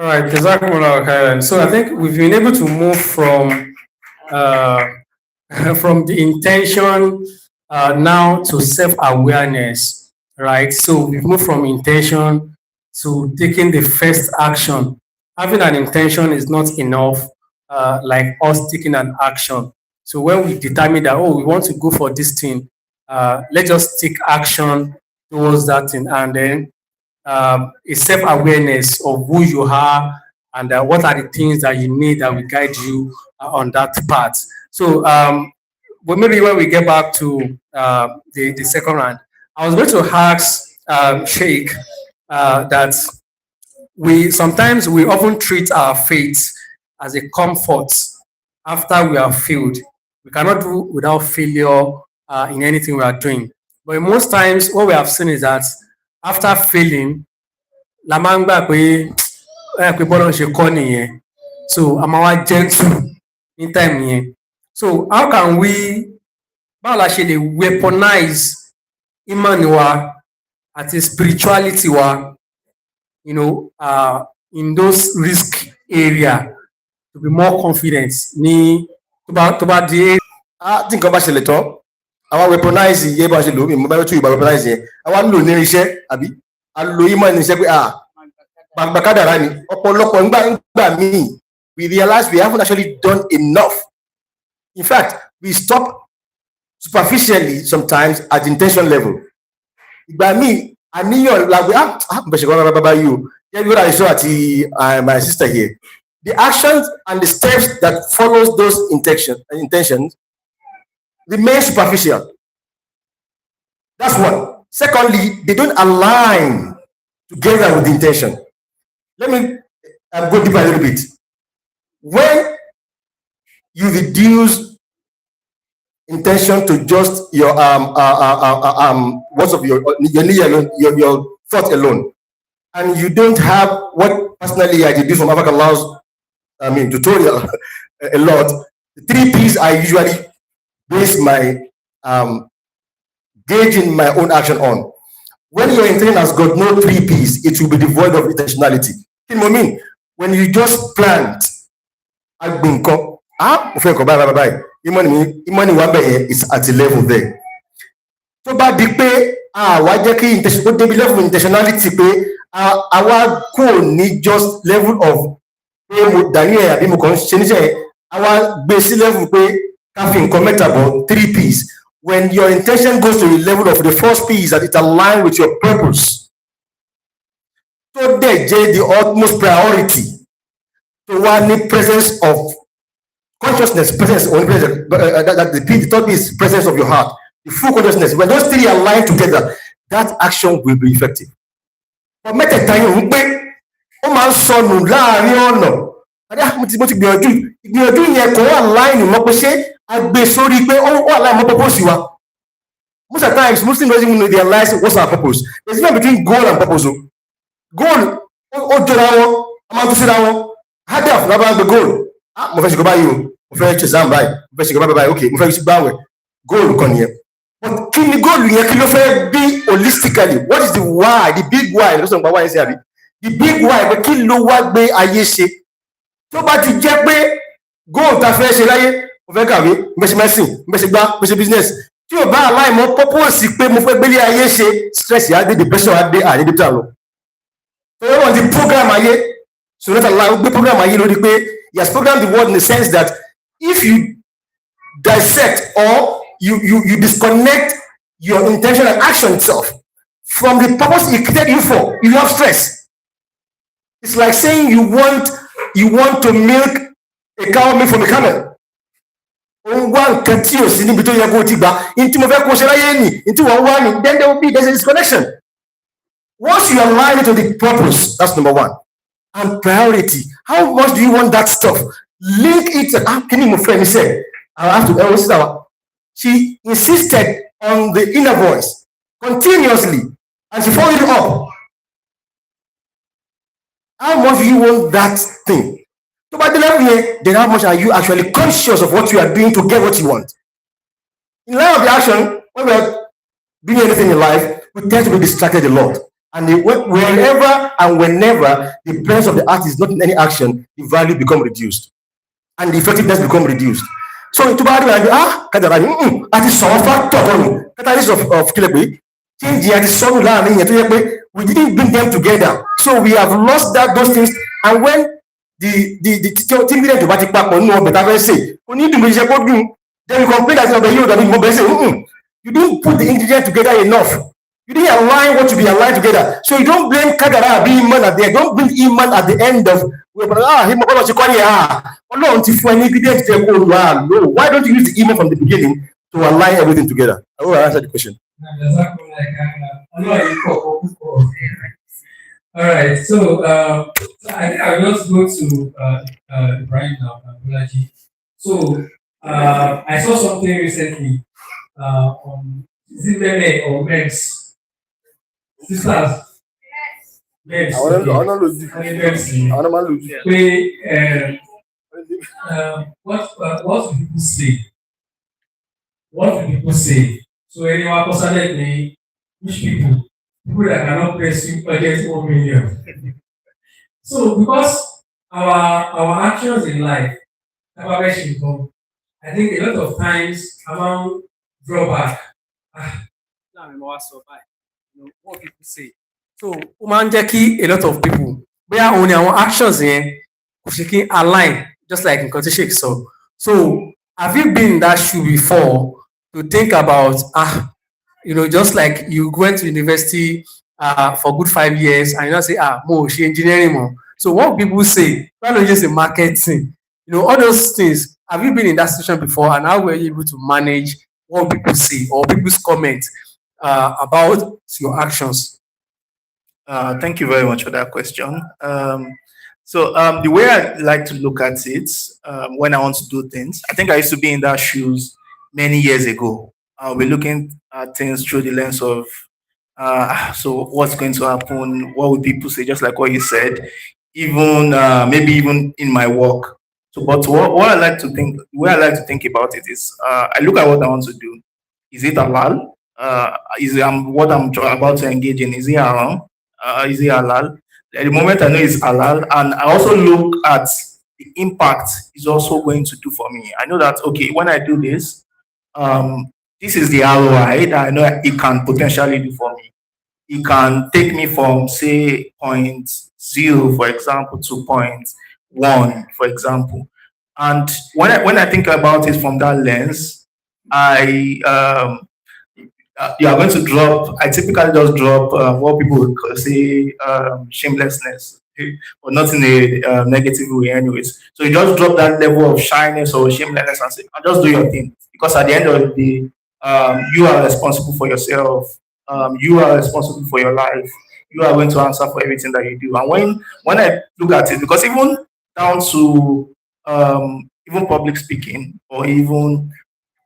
All right, Jazakumullah khairan. So I think we've been able to move from uh, from the intention now to self-awareness, right? So we've moved from intention to taking the first action. Having an intention is not enough, like us taking an action. So when we determine that, oh, we want to go for this thing, let's just take action towards that thing, and then a self-awareness of who you are and what are the things that you need that will guide you on that path. So, but maybe when we get back to the second round, I was going to ask Sheikh that we often treat our faith as a comfort after we have failed. We cannot do without failure in anything we are doing. But most times, what we have seen is that after failing, la máa ń gbà pé pé bọ́lá ń ṣe kọ́ nìyẹn, so a máa wá gentle ní time yẹn. So how can we, báwo la ṣe lè weaponize imani wa àti spirituality wa, in those risk area to be more confident ní tó bá di. Tí nǹkan bá ṣẹlẹ̀ tán àwa weaponize yẹ bá ṣe lò mí mo bá tún ìgbà weaponize yẹn àwa ń lò ní irinṣẹ́ àbí a lo imani iṣẹ́ pé gbàgbàkádàrá ni ọ̀pọ̀lọpọ̀ nígbà míì we realize we haven't actually done enough. In fact, we stop superficially sometimes at the intention level. Ìgbà míì àníyàn làgbé bẹ̀ṣẹ̀ kan bàbá yìí o yẹ́n bí wọ́n àìsàn àti my sister here. The actions and the steps that follows those intentions remain superficial. That's one. Secondly, they don't align together with the intention. Let me go deeper a little bit. When you reduce intention to just your what's of your thought alone, and you don't have what personally I deduce from African laws, tutorial a lot. The 3 P's I usually base my gauging my own action on. When your intention has got no 3 P's, it will be devoid of intentionality. You know what I mean? When you just plant, imani is at a level there. So bá di pé wá jẹ́ kí intention tó débi level of intentionality pé àwa kò ní just level of pé mo dàní ẹ̀ àbí mo kàn ṣe níṣẹ́ àwa gbé sí level pé ká fi nǹkan mẹ́ta bọ̀ 3 P's. When your intention goes to the level of the first P is that it aligns with your purpose. So there is the utmost priority to one the presence of consciousness, presence, the third P is presence of your heart, the full consciousness. When those 3 align together, that action will be effective. But mẹ́tẹ̀ẹ̀ta yìí ń pé ó máa ń sọnù láàrin ọ̀nà. Mo ti gbìyànjú yẹn kò wà láìní mọ́ pé ṣé agbe sórí pé ó wà láì mọ́ purpose wa. Most of the times, Muslims don't even realize what's our purpose. There's a difference between goal and purpose. Goal, jọra wọn, a máa tún síra wọn. Hadaf la bá ń gbé goal. Mo fẹ́ ṣe kó báyìí o, mo fẹ́ ṣe exam báyìí, mo fẹ́ ṣe kó báyìí, okay, mo fẹ́ ṣe gbáwẹ̀. Goal kan nìyẹn. But kí ni goal yẹn kí ló fẹ́ bí holistically? What is the why? The big why? Lọ́sọ̀rọ̀ nípa why ṣe àbí? The big why pé kí ló wá gbé ayé ṣe? Tó bá ti jẹ́ pé goal ta fẹ́ ṣe láyé, mo fẹ́ kàwé, mo fẹ́ ṣe medicine, mo fẹ́ ṣe gbá, mo fẹ́ ṣe business. Tí o bá aláìmọ̀ purpose pé mo fẹ́ gbélé ayé ṣe, stress yà dé, depression yà dé, àyè débítà lọ. So wọ́n wọ́n ti program ayé, so not allow gbé program ayé lórí pé he has programmed the world in the sense that if you dissect or you disconnect your intention and action itself from the purpose he created you for, you have stress. It's like saying you want to milk a cow milk from a camel. Then there will be there's a disconnection. Once you align it to the purpose, that's number one. And priority. How much do you want that stuff? Link it. Can you, my friend, he said, I have to. She insisted on the inner voice continuously, and she followed it up. How much do you want that thing? So by the level here, then how much are you actually conscious of what you are doing to get what you want? In line of the action, when we are doing anything in life, we tend to be distracted a lot. And wherever and whenever the presence of the artist is not in any action, the value become reduced and the effectiveness become reduced. So tó bá rí wa bí kádàrá ni àti sọ̀rọ̀ factor kan nù catalyst of kílẹ̀ pé change àti sọ́nù láàrin yẹn tó yẹ pé we didn't bring them together, so we have lost those things. And when tí mílíọ̀nù tó bá ti papọ̀ nínú ọbẹ̀ tá a fẹ́ sè kò ní dùn bó ṣiṣẹ́ kó dùn, then we complain that ọbẹ̀ yóò dàbí mo bẹ́ẹ̀ sè you didn't put the ingredients together enough. You didn't align what to be aligned together. So you don't blame Kadara being man at the end. Don't bring Iman at the end of him. No. Why don't you use the Iman from the beginning to align everything together? I hope I answered the question. All right. So I think I'll just go to Brian now, Bulaji. So I saw something recently on Zimeme or Mems. Sisters, Mems. What do people say? What do people say? So anyone personally, which people that cannot pursue against 1 million. So because our actions in life, I think a lot of times among drawback. What people say. So ó máa ń jẹ́ kí a lot of people bóyá òun ni àwọn actions yẹn kò ṣe kí align just like nǹkan tí Sheikh sọ. So have you been in that shoe before to think about just like you went to university for good 5 years and you say mo ṣe engineering mo. So what people say, why don't you say marketing? All those things. Have you been in that situation before, and how were you able to manage what people say or people's comments about your actions? Thank you very much for that question. The way I like to look at it when I want to do things, I think I used to be in that shoes many years ago. I'll be looking at things through the lens of so what's going to happen, what will people say, just like what you said, even maybe even in my work. So but what I like to think, the way I like to think about it is I look at what I want to do. Is it halal? Is what I'm about to engage in, is it haram? Is it halal? At the moment I know it's halal, and I also look at the impact it's also going to do for me. I know that okay, when I do this, this is the ROI that I know it can potentially do for me. It can take me from say 0.0, for example, to 0.1, for example. And when I think about it from that lens, you are going to drop. I typically just drop what people would say shamelessness, but not in a negative way, anyways. So you just drop that level of shyness or shamelessness and say, just do your thing. Because at the end of the day, you are responsible for yourself. You are responsible for your life. You are going to answer for everything that you do. And when I look at it, because even down to even public speaking or even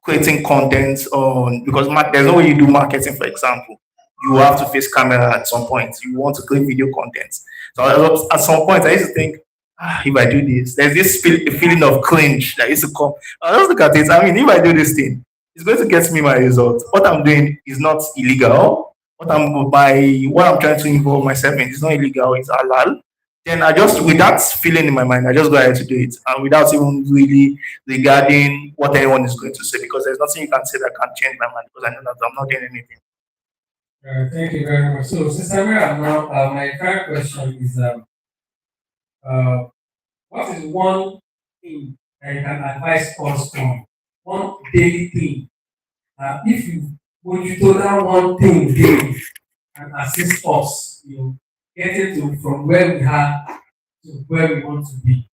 creating content on, because there's no way you do marketing, for example. You have to face camera at some point. You want to create video content. So at some point, I used to think, if I do this, there's this feeling of cringe that used to come. I just look at it. I mean, if I do this thing, it's going to get me my results. What I'm doing is not illegal. What I'm trying to involve myself in is not illegal. It's halal. Then I just, with that feeling in my mind, I just go ahead to do it, and without even really regarding what anyone is going to say, because there's nothing you can say that can change my mind, because I know that I'm not doing anything. Thank you very much. So, Sister Mira, now my current question is, what is one thing that you can advise us on, one daily thing? If you would you do that one thing daily and assist us, getting to from where we are to where we want to be.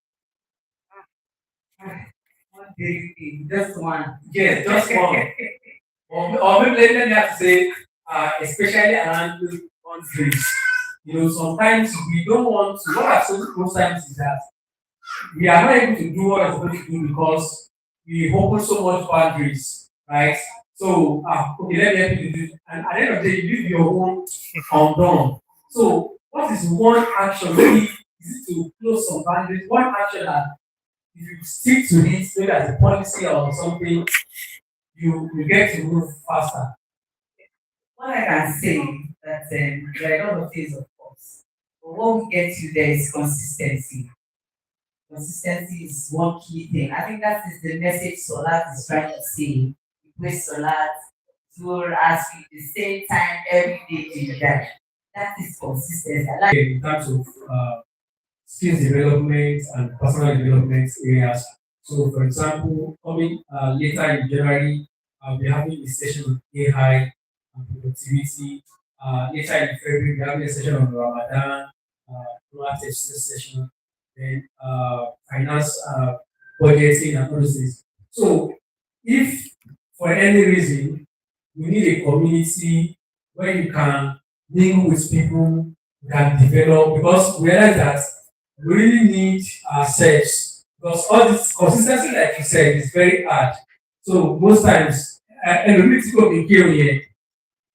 One daily thing, just one. Yes, just one. or maybe let me have to say, especially around boundaries. Sometimes we don't want to. What I've said most times is that we are not able to do what we're supposed to do because we open so much boundaries, right? So, okay, let me help you do this. And at the end of the day, you leave your own undone. So, what is one action? Maybe is it to close some boundaries? One action that if you stick to it, maybe as a policy or something, you get to move faster. What I can say that there are a lot of things, of course. But what we get to there is consistency. Consistency is one key thing. I think that is the message Solat is trying to say. You play Solat, Zur, as the same time every day till you die. That is consistency. I like in terms of skills development and personal development areas. So, for example, coming later in January, I'll be having a session on AI and productivity. Later in February, we're having a session on Ramadan, rural testing session, then finance, budgeting, and all those things. So, if for any reason you need a community where you can mingle with people, you can develop, because we realize that we really need ourselves, because all this consistency, like you said, is very hard. So most times, ẹlòmíì tí kò kí n kírun yẹn,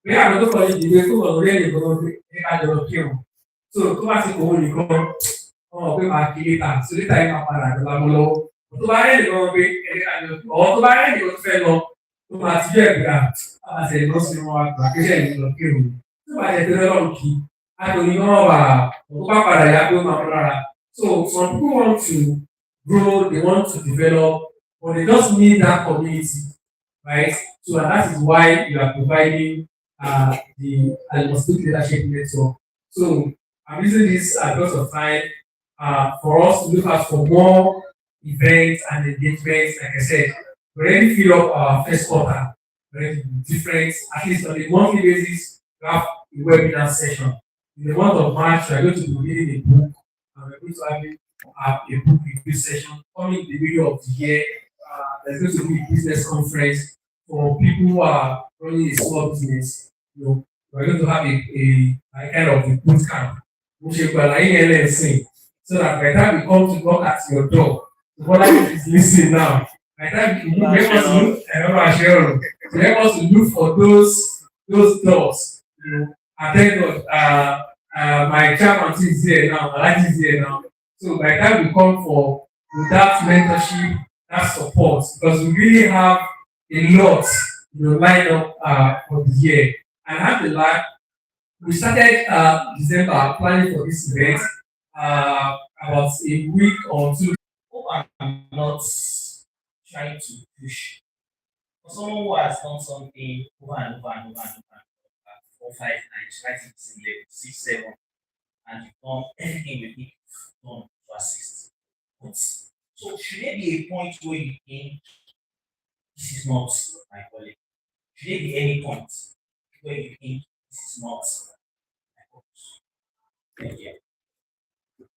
bí àwọn tó kọjú ìdílé tó wọ̀ lórí ẹ̀yìn gbọ́dọ̀ pé ẹ ká jọ lọ kírun. So tó bá ti kò wọ́n nìkan, wọ́n mọ̀ pé máa kí létà, so létà yìí máa padà jọba mọ́ lọ́wọ́. Tó bá rẹ̀ nìkan pé ẹ ká jọ kí, ọ̀ tó bá rẹ̀ nìkan tó fẹ́ lọ, tó máa ti jẹ́ ìgbà àti ẹ̀dọ́ sí wọn àgbà kéṣẹ́ ìlú lọ kírun. Tó bá jẹ́ tẹ́lẹ̀ lọ́rùn kí, a kò ní wọ́n wà, tó bá padà yá pé ó máa lára. So some people want to grow, they want to develop, but they just need that community, right? So and that is why you are providing the Almostic Leadership Network. So I'm using this a lot of time for us to look out for more events and engagements. Like I said, we already fill up our first quarter, already different, at least on a monthly basis, we have a webinar session. In the month of March, we are going to be reading a book. And we're going to have a book review session coming in the middle of the year. There's going to be a business conference for people who are running a small business. You know, we're going to have a kind of a boot camp, which is so that by the time we come to knock at your door, the brother is listening now. By the time you help us to look, to help us to look for those doors. You know, and thank God, my chairman is here now, Alaji is here now. So by the time we come for that mentorship, that support, because we really have a lot, you know, lined up for the year. And alhamdulillah, we started December planning for this event about a week or two. I'm not trying to push. For someone who has done something over and over and over and over, 4, 5 times, right in the same level, 6, 7, and you've done everything you think you've done to assist. But so should there be a point where you think this is not my calling? Should there be any point where you think this is not my purpose? Thank you.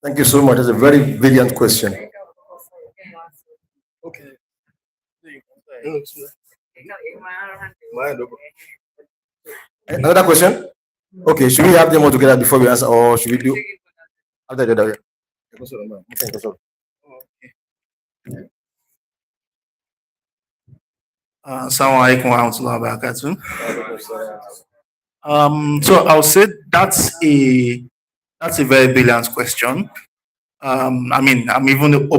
Thank you so much. That's a very brilliant question. Okay. Another question? Okay, should we have them all together before we answer, or should we do after the other? Assalamu alaikum warahmatullahi wabarakatuh. So I'll say that's a very brilliant question. I mean, I'm even